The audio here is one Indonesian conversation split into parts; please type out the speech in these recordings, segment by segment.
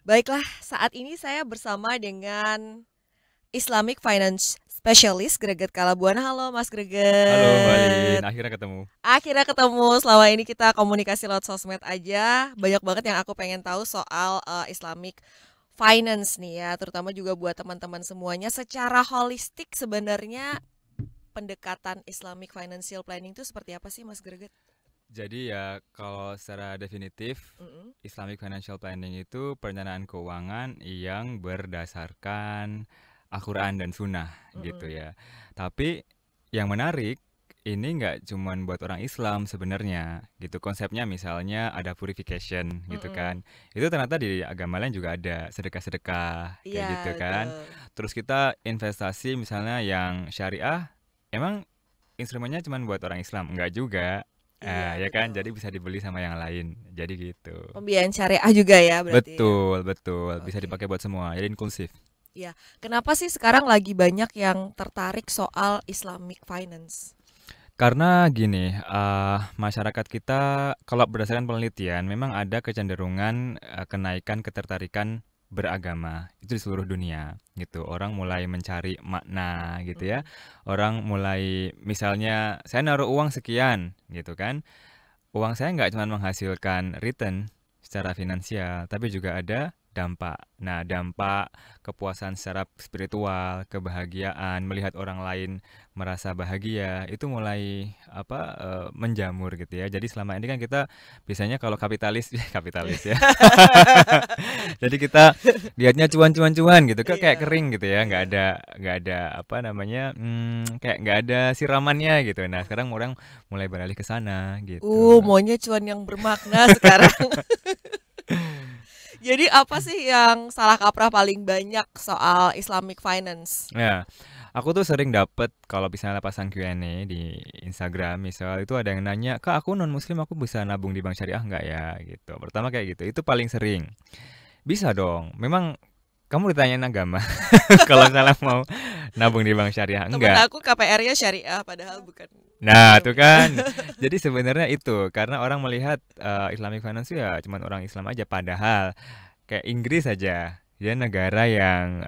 Baiklah, saat ini saya bersama dengan Islamic Finance Specialist Greget Kalabuana. Halo Mas Halo Mbak Lin, Greget. akhirnya ketemu. Akhirnya ketemu. Selama ini kita komunikasi lewat sosmed aja. Banyak banget yang aku pengen tahu soal Islamic Finance nih ya, terutama juga buat teman-teman semuanya. Secara holistik sebenarnya pendekatan Islamic Financial Planning itu seperti apa sih Mas Greget? Jadi ya kalau secara definitif Mm-mm. Islamic Financial Planning itu perencanaan keuangan yang berdasarkan Al-Quran dan Sunnah gitu Mm-mm. ya. Tapi yang menarik ini nggak cuman buat orang Islam sebenarnya gitu. Konsepnya misalnya ada purification gitu Mm-mm. kan. Itu ternyata di agama lain juga ada sedekah-sedekah kayak Iya, gitu kan. betul. Terus kita investasi misalnya yang syariah, emang instrumennya cuma buat orang Islam? Enggak juga. Iya, Ya kan, jadi betul. bisa dibeli sama yang lain. Jadi gitu. Pembiayaan syariah juga ya berarti ya. Betul, betul. Bisa Oke. dipakai buat semua. Jadi inklusif. Ya, kenapa sih sekarang lagi banyak yang tertarik soal Islamic Finance? Karena gini, masyarakat kita kalau berdasarkan penelitian memang ada kecenderungan kenaikan ketertarikan beragama itu di seluruh dunia gitu. Orang mulai mencari makna gitu ya. Mm-mm. Orang mulai misalnya saya naruh uang sekian gitu kan. Uang saya nggak cuma menghasilkan return secara finansial, tapi juga ada dampak. Nah, dampak kepuasan secara spiritual, kebahagiaan, melihat orang lain merasa bahagia, itu mulai menjamur gitu ya. Jadi selama ini kan kita biasanya kalau kapitalis, kapitalis ya. Jadi kita lihatnya cuan-cuan-cuan gitu, kok kayak Iya, kering gitu ya, iya. nggak ada apa namanya, kayak nggak ada siramannya gitu. Nah, sekarang orang mulai beralih ke sana gitu. Maunya cuan yang bermakna sekarang. Jadi apa sih yang salah kaprah paling banyak soal Islamic Finance? Ya, aku tuh sering dapet kalau misalnya pasang Q&A di Instagram, misal itu ada yang nanya, Kak aku non Muslim, aku bisa nabung di bank syariah nggak ya? Gitu. Pertama kayak gitu, itu paling sering. Bisa dong. Memang kamu ditanyain agama kalau misalnya mau nabung di bank syariah Temen enggak. aku KPR-nya syariah padahal bukan Nah, Muslim tuh ya. kan. Jadi sebenarnya itu karena orang melihat Islamic finance itu ya cuman orang Islam aja, padahal kayak Inggris aja, dia negara yang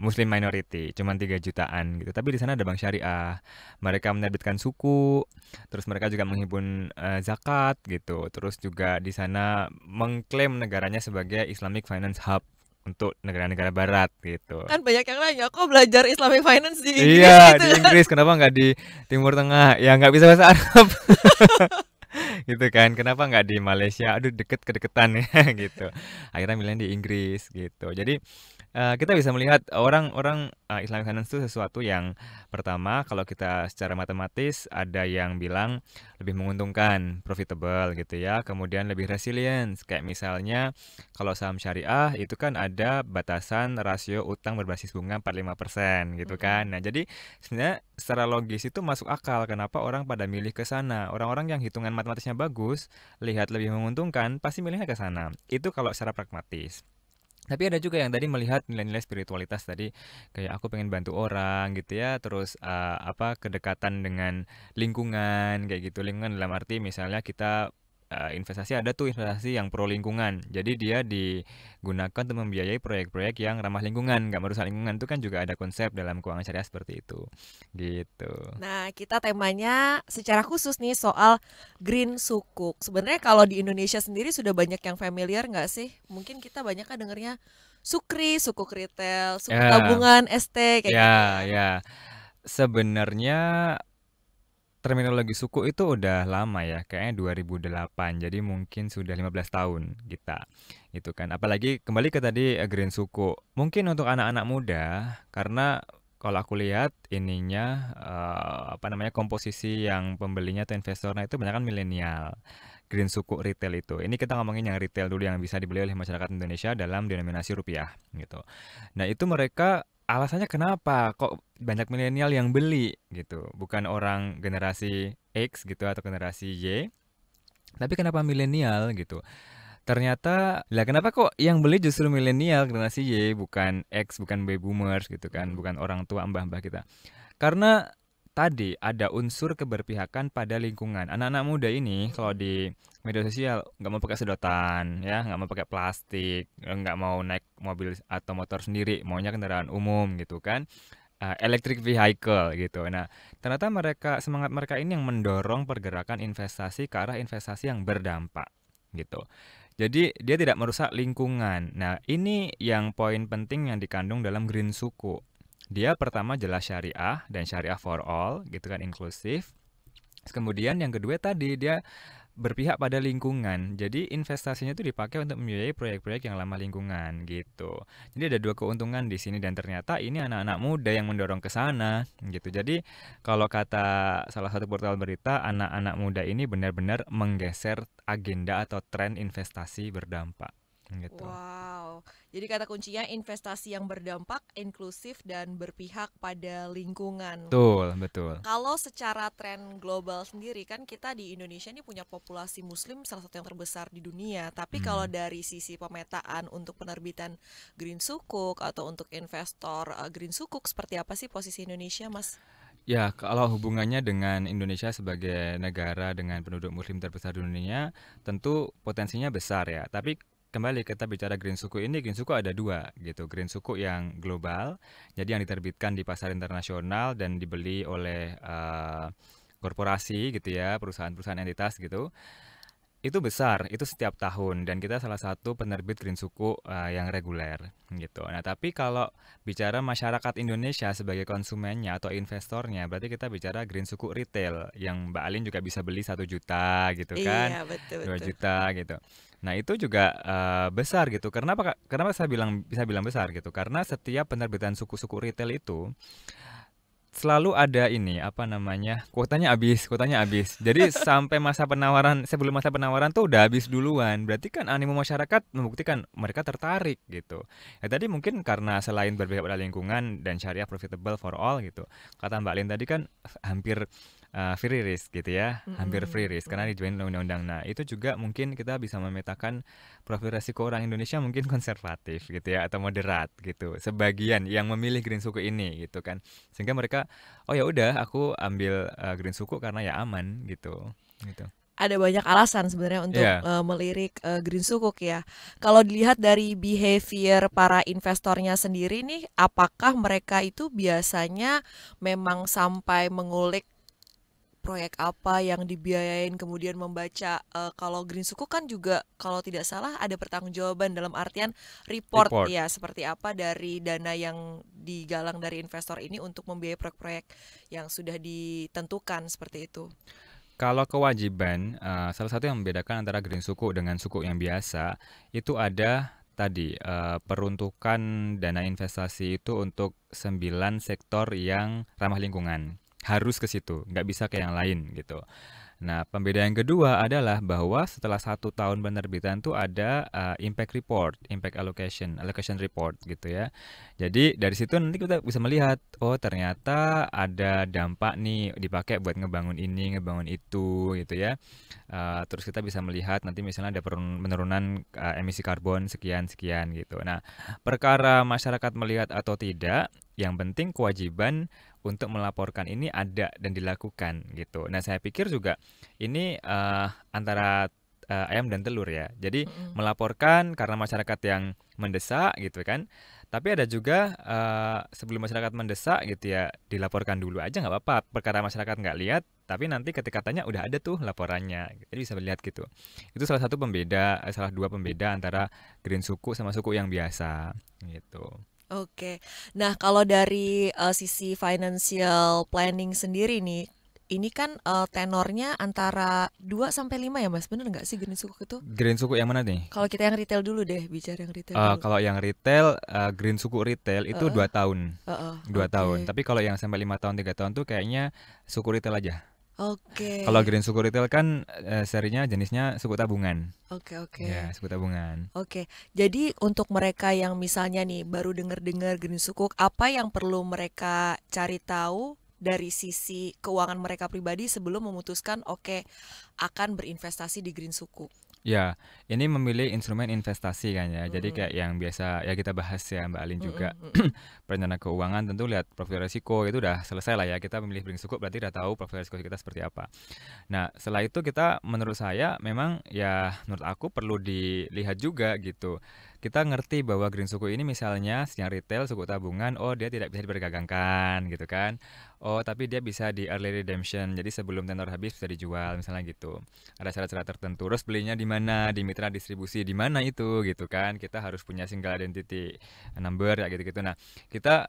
Muslim minority, cuman 3 jutaan gitu. Tapi di sana ada bank syariah. Mereka menerbitkan suku, terus mereka juga menghimpun zakat gitu. Terus juga di sana mengklaim negaranya sebagai Islamic Finance Hub untuk negara-negara barat gitu. Kan banyak yang nanya, kok belajar Islamic Finance di Iya, Inggris gitu di kan? Inggris kenapa nggak di Timur Tengah? Ya nggak bisa bahasa Arab gitu kan. Kenapa nggak di Malaysia? Aduh deket kedeketan ya gitu. Akhirnya milih di Inggris gitu. Jadi kita bisa melihat orang-orang Islamic finance itu sesuatu yang pertama kalau kita secara matematis ada yang bilang lebih menguntungkan, profitable gitu ya. Kemudian lebih resilient. Kayak misalnya kalau saham syariah itu kan ada batasan rasio utang berbasis bunga 45% gitu kan. Mm-mm. Nah, jadi sebenarnya secara logis itu masuk akal kenapa orang pada milih ke sana. Orang-orang yang hitungan matematisnya bagus, lihat lebih menguntungkan, pasti milihnya ke sana. Itu kalau secara pragmatis. Tapi ada juga yang tadi melihat nilai-nilai spiritualitas tadi, kayak aku pengen bantu orang gitu ya, terus kedekatan dengan lingkungan kayak gitu. Lingkungan dalam arti misalnya kita investasi, ada tuh investasi yang pro lingkungan. Jadi dia digunakan untuk membiayai proyek-proyek yang ramah lingkungan, nggak merusak lingkungan. Itu kan juga ada konsep dalam keuangan syariah seperti itu. Gitu. Nah, kita temanya secara khusus nih soal green sukuk. Sebenarnya kalau di Indonesia sendiri sudah banyak yang familiar nggak sih? Mungkin kita banyak kan dengernya Sukri, sukuk retail, sukuk Ya, tabungan, ST, kayak gitu ya, ya. ya. Sebenarnya terminologi suku itu udah lama ya, kayaknya 2008. Jadi mungkin sudah 15 tahun kita. Gitu kan. Apalagi kembali ke tadi green suku. Mungkin untuk anak-anak muda karena kalau aku lihat ininya komposisi yang pembelinya atau investornya itu banyak kan milenial. Green suku retail itu. Ini kita ngomongin yang retail dulu yang bisa dibeli oleh masyarakat Indonesia dalam denominasi rupiah gitu. Nah, itu mereka alasannya kenapa kok banyak milenial yang beli gitu, bukan orang generasi X gitu atau generasi Y, tapi kenapa milenial gitu. Ternyata lah kenapa kok yang beli justru milenial generasi Y, bukan X, bukan baby boomers gitu kan, Mm-mm. bukan orang tua mbah-mbah kita. Karena tadi ada unsur keberpihakan pada lingkungan. Anak-anak muda ini kalau Mm-mm. di media sosial nggak mau pakai sedotan, ya, nggak mau pakai plastik, nggak mau naik mobil atau motor sendiri, maunya kendaraan umum gitu kan, electric vehicle gitu. Nah, ternyata semangat mereka ini yang mendorong pergerakan investasi ke arah investasi yang berdampak gitu. Jadi dia tidak merusak lingkungan. Nah, ini yang poin penting yang dikandung dalam Green Suku. Dia pertama jelas syariah dan syariah for all gitu kan, inklusif. Kemudian yang kedua tadi dia berpihak pada lingkungan. Jadi investasinya itu dipakai untuk membiayai proyek-proyek yang ramah lingkungan gitu. Jadi ada dua keuntungan di sini dan ternyata ini anak-anak muda yang mendorong ke sana gitu. Jadi kalau kata salah satu portal berita, anak-anak muda ini benar-benar menggeser agenda atau tren investasi berdampak gitu. Wow, jadi kata kuncinya investasi yang berdampak, inklusif, dan berpihak pada lingkungan. Betul, betul. Kalau secara tren global sendiri kan kita di Indonesia ini punya populasi muslim salah satu yang terbesar di dunia. Tapi kalau Hmm. dari sisi pemetaan untuk penerbitan Green Sukuk atau untuk investor Green Sukuk seperti apa sih posisi Indonesia, Mas? Ya, kalau hubungannya dengan Indonesia sebagai negara dengan penduduk muslim terbesar di dunia, tentu potensinya besar ya. Tapi kembali kita bicara Green Suku ini, Green Suku ada dua gitu. Green Suku yang global, jadi yang diterbitkan di pasar internasional dan dibeli oleh korporasi gitu ya, perusahaan-perusahaan entitas gitu. Itu besar, itu setiap tahun dan kita salah satu penerbit Green Suku yang reguler gitu. Nah, tapi kalau bicara masyarakat Indonesia sebagai konsumennya atau investornya, berarti kita bicara Green Suku retail yang Mbak Alin juga bisa beli 1 juta gitu kan, Iya, betul 2 betul. juta gitu. Nah, itu juga besar gitu. Kenapa saya bisa bilang besar gitu? Karena setiap penerbitan suku-suku retail itu selalu ada ini, apa namanya, kuotanya habis. Jadi sampai sebelum masa penawaran tuh udah habis duluan. Berarti kan animo masyarakat membuktikan mereka tertarik gitu. Ya tadi mungkin karena selain berpihak pada lingkungan dan syariah profitable for all gitu. Kata Mbak Lin tadi kan hampir free risk gitu ya, hampir free Mm-mm, risk karena mm-mm. dijamin undang-undang. Nah, itu juga mungkin kita bisa memetakan profil resiko orang Indonesia mungkin konservatif gitu ya atau moderat gitu. Sebagian yang memilih green suku ini gitu kan. Sehingga mereka, oh ya udah aku ambil green suku karena ya aman gitu. Gitu. Ada banyak alasan sebenarnya untuk Ya, melirik Green Sukuk ya. Kalau dilihat dari behavior para investornya sendiri nih, apakah mereka itu biasanya memang sampai mengulik proyek apa yang dibiayain kemudian membaca kalau Green Suku kan juga kalau tidak salah ada pertanggungjawaban dalam artian report report. ya seperti apa dari dana yang digalang dari investor ini untuk membiayai proyek-proyek yang sudah ditentukan seperti itu. Kalau kewajiban, salah satu yang membedakan antara green suku dengan suku yang biasa, itu ada tadi, peruntukan dana investasi itu untuk 9 sektor yang ramah lingkungan. Harus ke situ, nggak bisa ke yang lain gitu. Nah, pembedaan kedua adalah bahwa setelah 1 tahun penerbitan tuh ada impact report, impact allocation report gitu ya. Jadi dari situ nanti kita bisa melihat, oh ternyata ada dampak nih dipakai buat ngebangun ini, ngebangun itu gitu ya. Terus kita bisa melihat nanti misalnya ada penurunan emisi karbon sekian sekian gitu. Nah, perkara masyarakat melihat atau tidak, yang penting kewajiban untuk melaporkan ini ada dan dilakukan gitu. Nah, saya pikir juga ini antara ayam dan telur ya. Jadi Mm-mm. melaporkan karena masyarakat yang mendesak gitu kan. Tapi ada juga sebelum masyarakat mendesak gitu ya dilaporkan dulu aja nggak apa-apa. Perkara masyarakat nggak lihat, tapi nanti ketika tanya udah ada tuh laporannya. Jadi bisa melihat gitu. Itu salah dua pembeda antara green suku sama suku yang biasa gitu. Oke. Nah, kalau dari sisi financial planning sendiri nih, ini kan tenornya antara 2 sampai 5 ya, Mas? Bener nggak sih Green Sukuk itu? Green suku yang mana nih? Kalau kita yang retail dulu deh, bicara yang retail dulu. Kalau yang retail, green suku retail itu Heeh, 2 tahun, heeh. 2 tahun. Oke. Tapi kalau yang sampai 5 tahun, 3 tahun tuh kayaknya suku retail aja. Oke. Kalau green suku retail kan serinya jenisnya suku tabungan. Oke, Ya, oke. suku tabungan. Oke. Jadi untuk mereka yang misalnya nih baru dengar-dengar Green Sukuk, apa yang perlu mereka cari tahu dari sisi keuangan mereka pribadi sebelum memutuskan oke akan berinvestasi di Green Sukuk? Ya, ini memilih instrumen investasi kan ya. Jadi Mm-mm, kayak yang biasa ya kita bahas ya Mbak Alin juga. mm-mm, mm-mm. Perencana keuangan tentu lihat profil resiko itu udah selesai lah ya. Kita memilih Bring Suku berarti udah tahu profil resiko kita seperti apa. Nah, setelah itu kita menurut saya memang ya menurut aku perlu dilihat juga gitu. Kita ngerti bahwa green suku ini misalnya yang retail suku tabungan, oh dia tidak bisa diperdagangkan gitu kan. Oh, tapi dia bisa di early redemption. Jadi sebelum tenor habis bisa dijual misalnya gitu. Ada syarat-syarat tertentu. Terus belinya di mana? Di mitra distribusi di mana itu gitu kan. Kita harus punya single identity number ya gitu-gitu. Nah, kita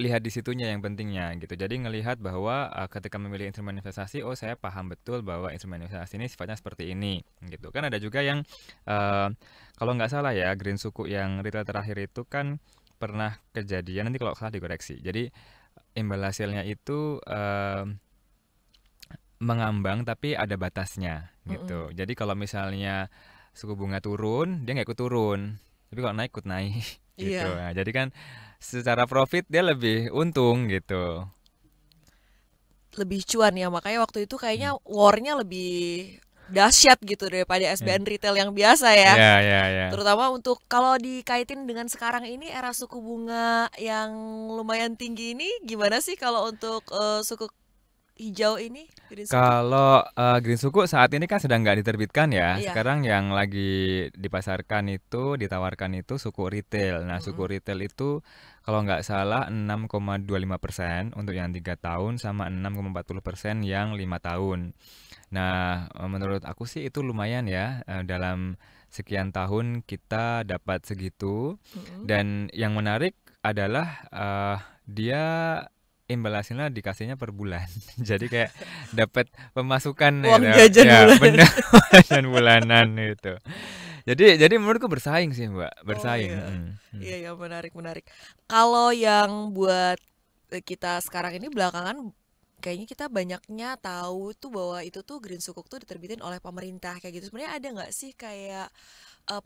lihat di situnya yang pentingnya gitu. Jadi ngelihat bahwa ketika memilih instrumen investasi, oh saya paham betul bahwa instrumen investasi ini sifatnya seperti ini gitu. Kan ada juga yang uh, kalau nggak salah ya Green Suku yang retail terakhir itu kan pernah kejadian nanti kalau salah dikoreksi. Jadi imbal hasilnya itu mengambang tapi ada batasnya Mm-mm. gitu. Jadi kalau misalnya suku bunga turun, dia nggak ikut turun. Tapi kalau naik ikut naik gitu. Iya, Nah, jadi kan secara profit dia lebih untung gitu. lebih cuan ya. Makanya waktu itu Hmm. kayaknya war-nya lebih dahsyat gitu daripada Ya, SBN retail yang biasa ya. ya, ya, ya. Terutama untuk kalau dikaitin dengan sekarang ini era suku bunga yang lumayan tinggi ini, gimana sih kalau untuk suku hijau ini, green suku? Kalau Green Suku saat ini kan sedang nggak diterbitkan ya. Iya. Sekarang yang lagi dipasarkan itu, ditawarkan itu suku retail. Nah, suku Mm-mm. retail itu kalau nggak salah 6,25% untuk yang 3 tahun sama 6,40% yang 5 tahun. Nah, menurut aku sih itu lumayan ya. Dalam sekian tahun kita dapat segitu. Mm-mm. Dan yang menarik adalah dia imbal hasilnya dikasihnya per bulan. Jadi kayak dapat pemasukan Uang gitu. jajan Ya, bulan. benar dan bulanan itu. Jadi menurutku bersaing sih, Mbak. Oh Bersaing. iya. Mm, mm. Iya, ya, menarik, menarik. Kalau yang buat kita sekarang ini belakangan kayaknya kita banyaknya tahu tuh bahwa itu tuh Green Sukuk tuh diterbitin oleh pemerintah kayak gitu. Sebenarnya ada nggak sih kayak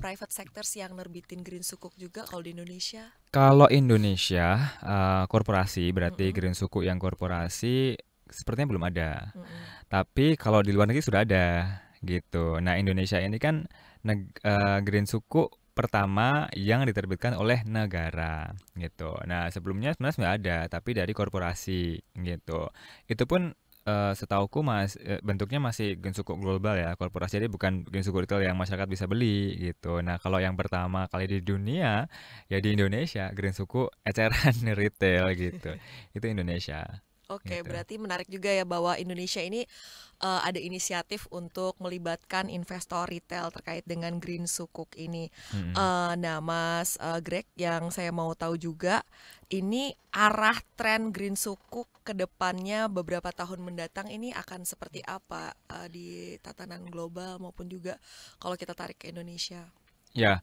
private sectors yang nerbitin Green Sukuk juga kalau di Indonesia? Kalau Indonesia korporasi berarti Mm-mm, Green Suku yang korporasi sepertinya belum ada. mm-mm, Tapi kalau di luar negeri sudah ada gitu. Nah, Indonesia ini kan Green Suku pertama yang diterbitkan oleh negara gitu. Nah, sebelumnya sebenarnya sudah ada tapi dari korporasi gitu. Itu pun setauku bentuknya masih Green Suku global ya, korporasi jadi bukan Green Suku retail yang masyarakat bisa beli gitu. Nah, kalau yang pertama kali di dunia ya di Indonesia Green Suku eceran retail gitu. Itu Indonesia Oke, gitu. berarti menarik juga ya bahwa Indonesia ini ada inisiatif untuk melibatkan investor retail terkait dengan Green Sukuk ini. Mm-mm. Nah, Mas Greg, yang saya mau tahu juga, ini arah tren Green Sukuk ke depannya beberapa tahun mendatang ini akan seperti apa di tatanan global maupun juga kalau kita tarik ke Indonesia? Ya,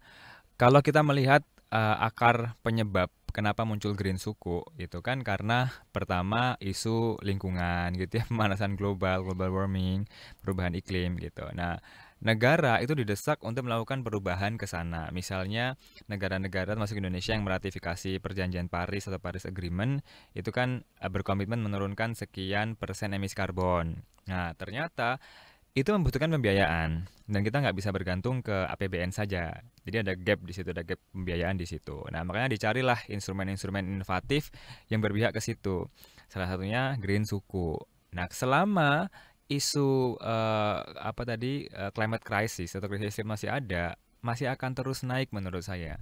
kalau kita melihat akar penyebab kenapa muncul green suku itu kan karena pertama isu lingkungan gitu ya, pemanasan global, global warming, perubahan iklim gitu. Nah, negara itu didesak untuk melakukan perubahan ke sana. Misalnya negara-negara termasuk Indonesia yang meratifikasi perjanjian Paris atau Paris Agreement itu kan berkomitmen menurunkan sekian persen emisi karbon. Nah, ternyata itu membutuhkan pembiayaan dan kita nggak bisa bergantung ke APBN saja. Jadi ada gap di situ, ada gap pembiayaan di situ. Nah, makanya dicarilah instrumen-instrumen inovatif yang berpihak ke situ. Salah satunya Green Suku. Nah, selama isu apa tadi climate crisis atau krisis iklim masih ada, masih akan terus naik menurut saya.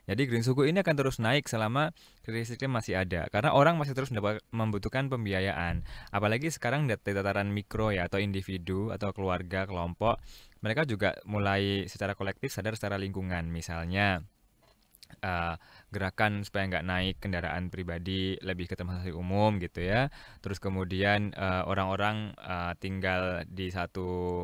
Jadi green suku ini akan terus naik selama krisis iklim masih ada karena orang masih terus membutuhkan pembiayaan. Apalagi sekarang dari tataran mikro ya atau individu atau keluarga, kelompok, mereka juga mulai secara kolektif sadar secara lingkungan. Misalnya eh, gerakan supaya nggak naik kendaraan pribadi lebih ke transportasi umum gitu ya. Terus kemudian orang-orang tinggal di satu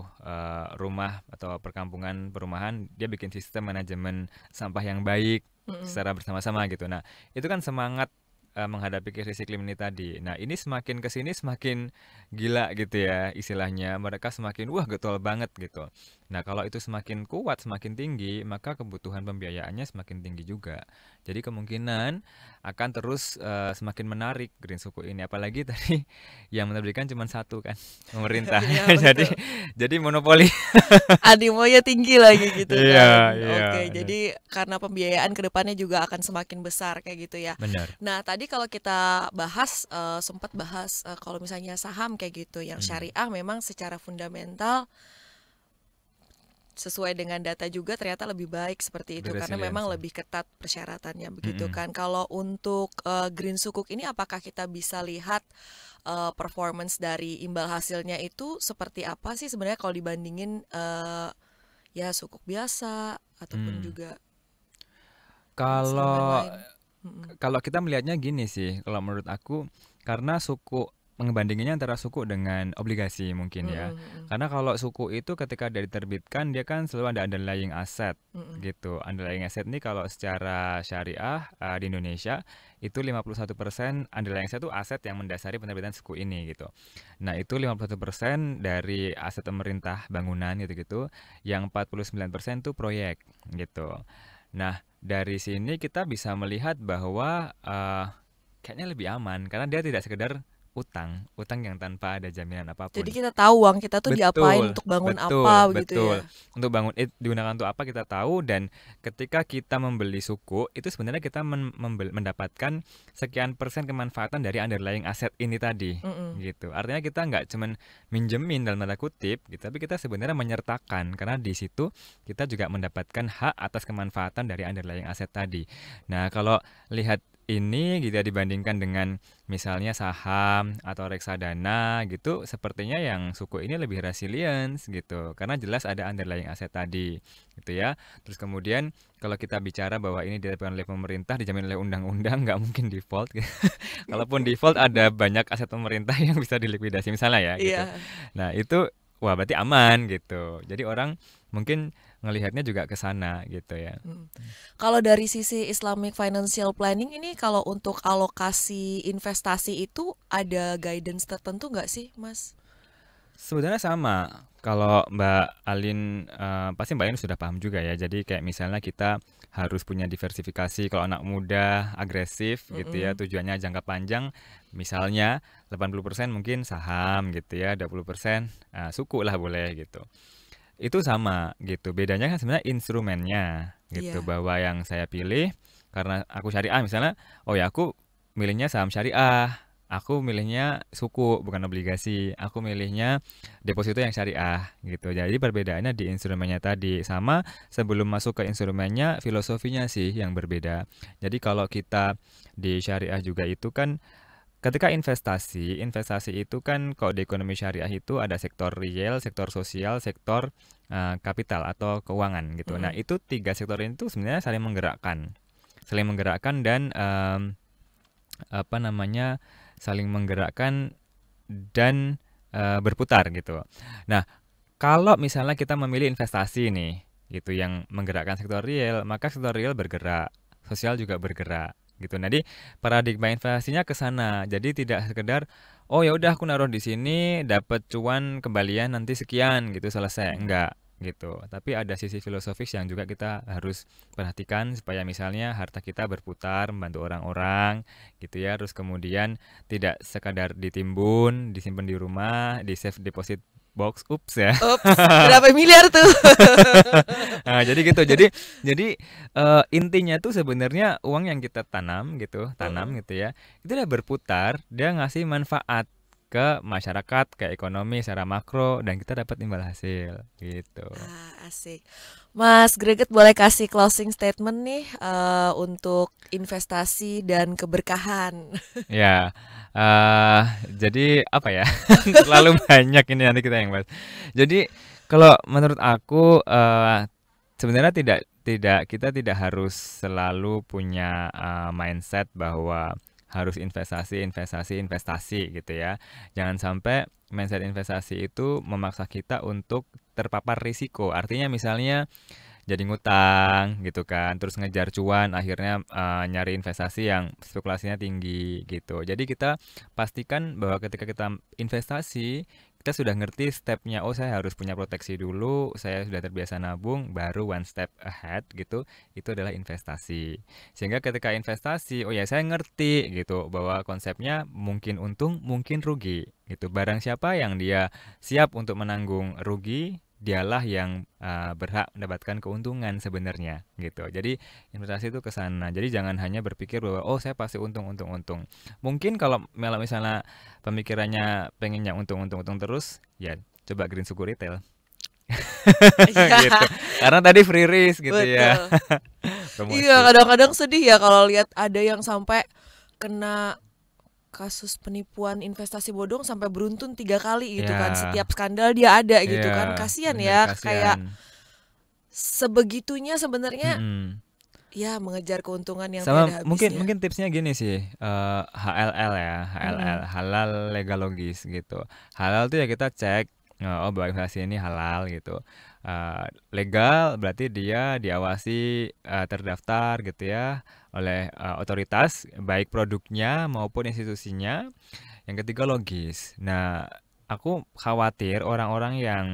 rumah atau perkampungan perumahan, dia bikin sistem manajemen sampah yang baik Mm-mm. secara bersama-sama gitu. Nah, itu kan semangat menghadapi krisis iklim ini tadi. Nah, ini semakin kesini semakin gila gitu ya istilahnya. Mereka semakin wah getol banget gitu. Nah, kalau itu semakin kuat, semakin tinggi, maka kebutuhan pembiayaannya semakin tinggi juga. Jadi kemungkinan akan terus semakin menarik green suku ini. Apalagi tadi yang menerbitkan cuma satu kan, pemerintah. Iya Jadi betul. jadi monopoli. Animonya tinggi lagi gitu Iya, kan. iya, Oke, iya. jadi karena pembiayaan ke depannya juga akan semakin besar kayak gitu ya. Benar. Nah, tadi kalau kita bahas sempat bahas kalau misalnya saham kayak gitu yang Mm, syariah memang secara fundamental sesuai dengan data juga ternyata lebih baik seperti lebih itu karena memang resilience ya. lebih ketat persyaratannya begitu Mm-mm. kan. Kalau untuk green sukuk ini apakah kita bisa lihat performance dari imbal hasilnya itu seperti apa sih sebenarnya kalau dibandingin ya sukuk biasa ataupun Hmm. juga instrumen Kalau lain. Mm-mm. Kalau kita melihatnya gini sih, kalau menurut aku, karena suku mengebandinginnya antara suku dengan obligasi mungkin ya. Mm-mm, mm-mm, Karena kalau suku itu ketika dia diterbitkan, dia kan selalu ada underlying asset mm-mm, gitu. Underlying asset ini kalau secara syariah di Indonesia itu 51% underlying asset itu aset yang mendasari penerbitan suku ini gitu. Nah, itu 51% dari aset pemerintah bangunan gitu-gitu, yang 49% itu proyek gitu. Nah, dari sini kita bisa melihat bahwa kayaknya lebih aman karena dia tidak sekedar utang, utang yang tanpa ada jaminan jadi apapun. kita tahu uang kita tuh diapain Betul, untuk bangun apa betul, begitu ya. betul. Untuk bangun digunakan untuk apa kita tahu dan ketika kita membeli suku itu sebenarnya kita mendapatkan sekian persen kemanfaatan dari underlying aset ini tadi Mm-mm. gitu. Artinya kita nggak cuman minjemin dalam tanda kutip gitu, tapi kita sebenarnya menyertakan karena di situ kita juga mendapatkan hak atas kemanfaatan dari underlying aset tadi. Nah, kalau lihat ini gitu ya dibandingkan dengan misalnya saham atau reksadana gitu, sepertinya yang suku ini lebih resilience gitu, karena jelas ada underlying aset tadi, gitu ya. Terus kemudian kalau kita bicara bahwa ini diterbitkan oleh pemerintah, dijamin oleh undang-undang, nggak mungkin default. Kalaupun default ada banyak aset pemerintah yang bisa dilikuidasi misalnya ya gitu. Iya. Nah itu wah berarti aman gitu. Jadi orang mungkin ngelihatnya juga ke sana gitu ya. Mm. Kalau dari sisi Islamic Financial Planning ini kalau untuk alokasi investasi itu ada guidance tertentu nggak sih, Mas? Sebenarnya sama. Kalau Mbak Alin, pasti Mbak Alin sudah paham juga ya. Jadi kayak misalnya kita harus punya diversifikasi. Kalau anak muda agresif gitu ya, Mm-mm. tujuannya jangka panjang, misalnya 80% mungkin saham gitu ya, 20% suku lah boleh gitu. Itu sama gitu. Bedanya kan sebenarnya instrumennya gitu. Iya. Bahwa yang saya pilih karena aku syariah misalnya, oh ya aku milihnya saham syariah. Aku milihnya suku bukan obligasi. Aku milihnya deposito yang syariah gitu. Jadi perbedaannya di instrumennya tadi sama sebelum masuk ke instrumennya filosofinya sih yang berbeda. Jadi kalau kita di syariah juga itu kan ketika investasi, investasi itu kan kalau di ekonomi syariah itu ada sektor real, sektor sosial, sektor kapital atau keuangan gitu. Nah, Mm-mm. itu tiga sektor ini tuh sebenarnya saling menggerakkan dan apa namanya, saling menggerakkan dan berputar gitu. Nah, kalau misalnya kita memilih investasi nih, gitu yang menggerakkan sektor real, maka sektor real bergerak, sosial juga bergerak, gitu. Jadi paradigma investasinya ke sana. Jadi tidak sekedar oh ya udah aku naruh di sini dapat cuan kembalian nanti sekian gitu selesai. Mm. Enggak gitu. Tapi ada sisi filosofis yang juga kita harus perhatikan supaya misalnya harta kita berputar membantu orang-orang gitu ya. Terus kemudian tidak sekadar ditimbun, disimpan di rumah, di safe deposit box, ups ya. Ups, berapa miliar tuh? Nah, jadi gitu. Jadi intinya tuh sebenarnya uang yang kita tanam Heeh. gitu ya. Itu udah berputar, dia ngasih manfaat ke masyarakat, ke ekonomi secara makro dan kita dapat imbal hasil gitu. Ah, asik. Mas Greget boleh kasih closing statement nih untuk investasi dan keberkahan. Ya, eh jadi apa ya? Terlalu banyak ini nanti kita yang bahas. Jadi kalau menurut aku sebenarnya tidak kita tidak harus selalu punya mindset bahwa harus investasi, investasi, investasi gitu ya. Jangan sampai mindset investasi itu memaksa kita untuk terpapar risiko. Artinya misalnya jadi ngutang gitu kan, terus ngejar cuan, akhirnya nyari investasi yang spekulasinya tinggi gitu. Jadi kita pastikan bahwa ketika kita investasi, kita sudah ngerti stepnya. Oh, saya harus punya proteksi dulu, saya sudah terbiasa nabung, baru one step ahead gitu, itu adalah investasi. Sehingga ketika investasi, oh ya saya ngerti gitu bahwa konsepnya mungkin untung, mungkin rugi gitu. Barang siapa yang dia siap untuk menanggung rugi, dialah yang berhak mendapatkan keuntungan sebenarnya gitu. Jadi investasi itu ke sana. Jadi jangan hanya berpikir bahwa oh saya pasti untung untung untung. Mungkin kalau misalnya pemikirannya pengennya untung-untung-untung terus, ya coba Green Suku Retail. Iya, Gitu. Karena tadi free risk gitu ya, betul. Iya, promosi. kadang-kadang sedih ya kalau lihat ada yang sampai kena kasus penipuan investasi bodong sampai beruntun 3 kali gitu kan. Ya, Setiap skandal dia ada gitu ya, kan. Kasihan bener ya, kasihan. kayak sebegitunya sebenarnya Mm-mm. ya mengejar keuntungan yang Sama tiada mungkin habisnya. mungkin tipsnya gini sih, HLL ya, HLL, Mm-mm. halal legal logis gitu. Halal tuh ya kita cek, oh bahwa investasi ini halal gitu. Legal berarti dia diawasi, terdaftar gitu ya oleh otoritas, baik produknya maupun institusinya. Yang ketiga logis. Nah, aku khawatir orang-orang yang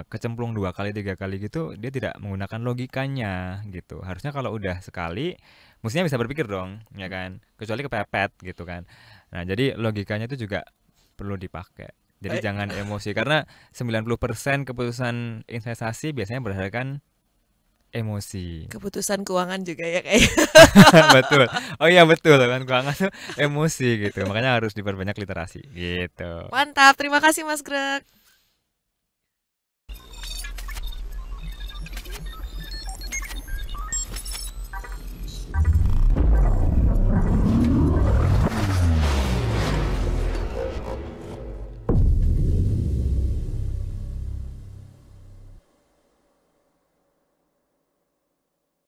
kecemplung 2 kali, 3 kali gitu, dia tidak menggunakan logikanya gitu. Harusnya kalau udah sekali, mestinya bisa berpikir dong, ya kan? Kecuali kepepet gitu kan. Nah, jadi logikanya itu juga perlu dipakai. Jadi Eh, jangan emosi karena 90% keputusan investasi biasanya berdasarkan emosi. Keputusan keuangan juga ya kayak. Betul. Oh iya betul kan keuangan tuh emosi gitu. Makanya harus diperbanyak literasi gitu. Mantap, terima kasih Mas Greg.